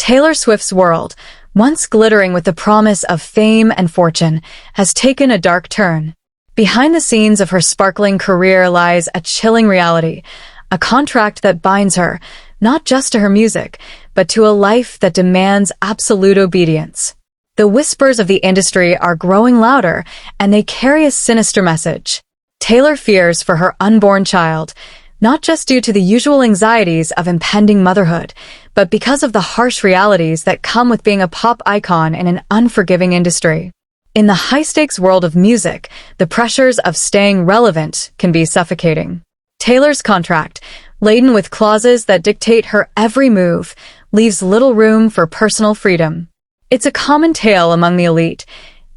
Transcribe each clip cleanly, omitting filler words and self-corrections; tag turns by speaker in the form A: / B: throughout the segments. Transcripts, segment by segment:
A: Taylor Swift's world, once glittering with the promise of fame and fortune, has taken a dark turn. Behind the scenes of her sparkling career lies a chilling reality, a contract that binds her, not just to her music, but to a life that demands absolute obedience. The whispers of the industry are growing louder, and they carry a sinister message. Taylor fears for her unborn child, not just due to the usual anxieties of impending motherhood, but because of the harsh realities that come with being a pop icon in an unforgiving industry. In the high-stakes world of music, the pressures of staying relevant can be suffocating. Taylor's contract, laden with clauses that dictate her every move, leaves little room for personal freedom. It's a common tale among the elite.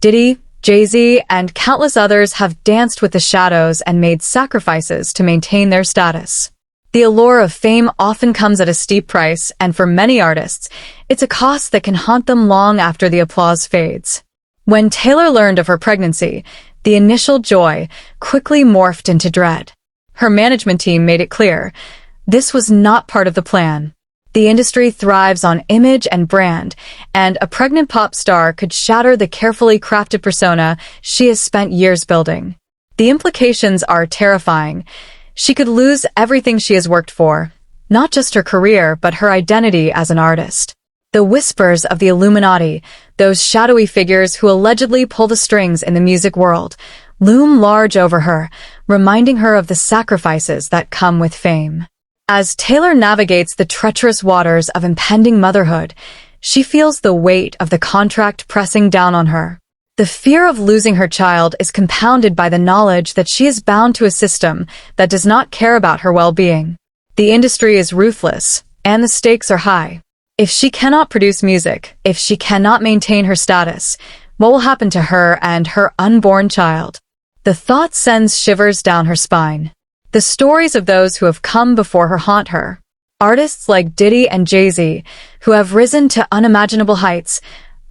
A: Diddy, Jay-Z, and countless others have danced with the shadows and made sacrifices to maintain their status. The allure of fame often comes at a steep price, and for many artists, it's a cost that can haunt them long after the applause fades. When Taylor learned of her pregnancy, the initial joy quickly morphed into dread. Her management team made it clear, this was not part of the plan. The industry thrives on image and brand, and a pregnant pop star could shatter the carefully crafted persona she has spent years building. The implications are terrifying. She could lose everything she has worked for, not just her career, but her identity as an artist. The whispers of the Illuminati, those shadowy figures who allegedly pull the strings in the music world, loom large over her, reminding her of the sacrifices that come with fame. As Taylor navigates the treacherous waters of impending motherhood, she feels the weight of the contract pressing down on her. The fear of losing her child is compounded by the knowledge that she is bound to a system that does not care about her well-being. The industry is ruthless, and the stakes are high. If she cannot produce music, if she cannot maintain her status, what will happen to her and her unborn child? The thought sends shivers down her spine. The stories of those who have come before her haunt her. Artists like Diddy and Jay-Z, who have risen to unimaginable heights,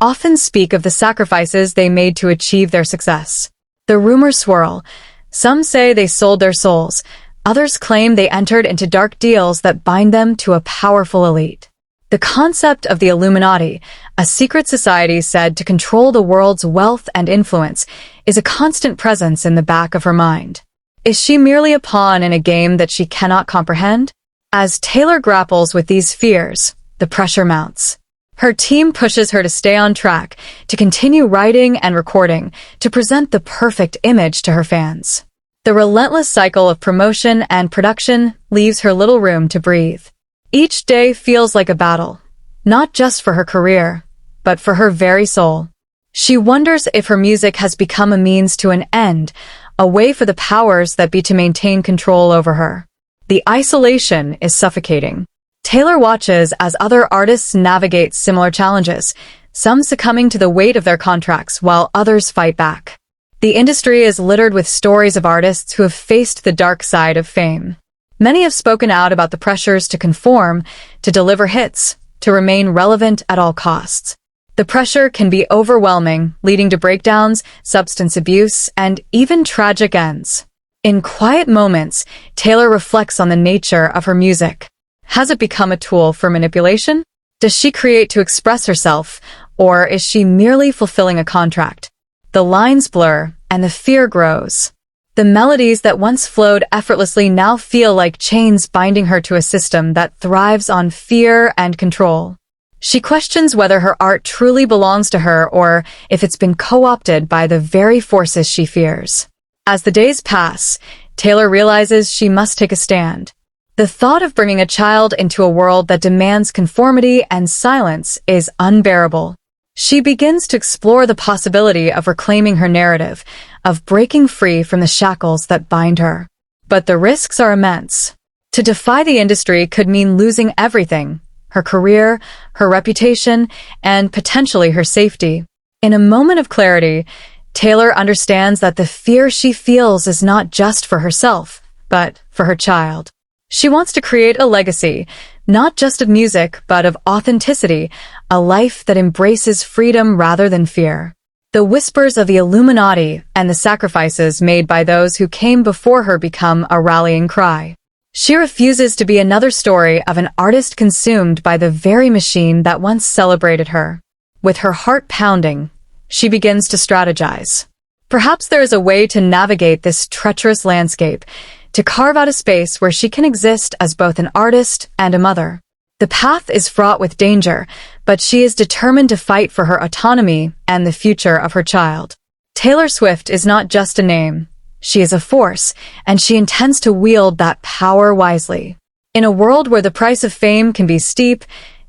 A: often speak of the sacrifices they made to achieve their success. The rumors swirl. Some say they sold their souls. Others claim they entered into dark deals that bind them to a powerful elite. The concept of the Illuminati, a secret society said to control the world's wealth and influence, is a constant presence in the back of her mind. Is she merely a pawn in a game that she cannot comprehend? As Taylor grapples with these fears, the pressure mounts. Her team pushes her to stay on track, to continue writing and recording, to present the perfect image to her fans. The relentless cycle of promotion and production leaves her little room to breathe. Each day feels like a battle, not just for her career, but for her very soul. She wonders if her music has become a means to an end, a way for the powers that be to maintain control over her. The isolation is suffocating. Taylor watches as other artists navigate similar challenges, some succumbing to the weight of their contracts while others fight back. The industry is littered with stories of artists who have faced the dark side of fame. Many have spoken out about the pressures to conform, to deliver hits, to remain relevant at all costs. The pressure can be overwhelming, leading to breakdowns, substance abuse, and even tragic ends. In quiet moments, Taylor reflects on the nature of her music. Has it become a tool for manipulation? Does she create to express herself, or is she merely fulfilling a contract? The lines blur, and the fear grows. The melodies that once flowed effortlessly now feel like chains binding her to a system that thrives on fear and control. She questions whether her art truly belongs to her or if it's been co-opted by the very forces she fears. As the days pass, Taylor realizes she must take a stand. The thought of bringing a child into a world that demands conformity and silence is unbearable. She begins to explore the possibility of reclaiming her narrative, of breaking free from the shackles that bind her. But the risks are immense. To defy the industry could mean losing everything: her career, her reputation, and potentially her safety. In a moment of clarity, Taylor understands that the fear she feels is not just for herself, but for her child. She wants to create a legacy, not just of music, but of authenticity, a life that embraces freedom rather than fear. The whispers of the Illuminati and the sacrifices made by those who came before her become a rallying cry. She refuses to be another story of an artist consumed by the very machine that once celebrated her. With her heart pounding, she begins to strategize. Perhaps there is a way to navigate this treacherous landscape, to carve out a space where she can exist as both an artist and a mother. The path is fraught with danger, but she is determined to fight for her autonomy and the future of her child. Taylor Swift is not just a name. She is a force, and she intends to wield that power wisely. In a world where the price of fame can be steep,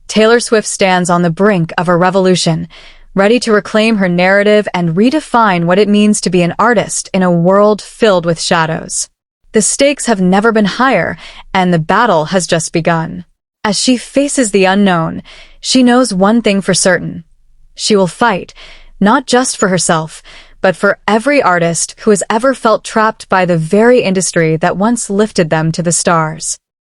A: Taylor Swift stands on the brink of a revolution, ready to reclaim her narrative and redefine what it means to be an artist in a world filled with shadows. The stakes have never been higher, and the battle has just begun. As she faces the unknown, she knows one thing for certain. She will fight, not just for herself, but for every artist who has ever felt trapped by the very industry that once lifted them to the stars.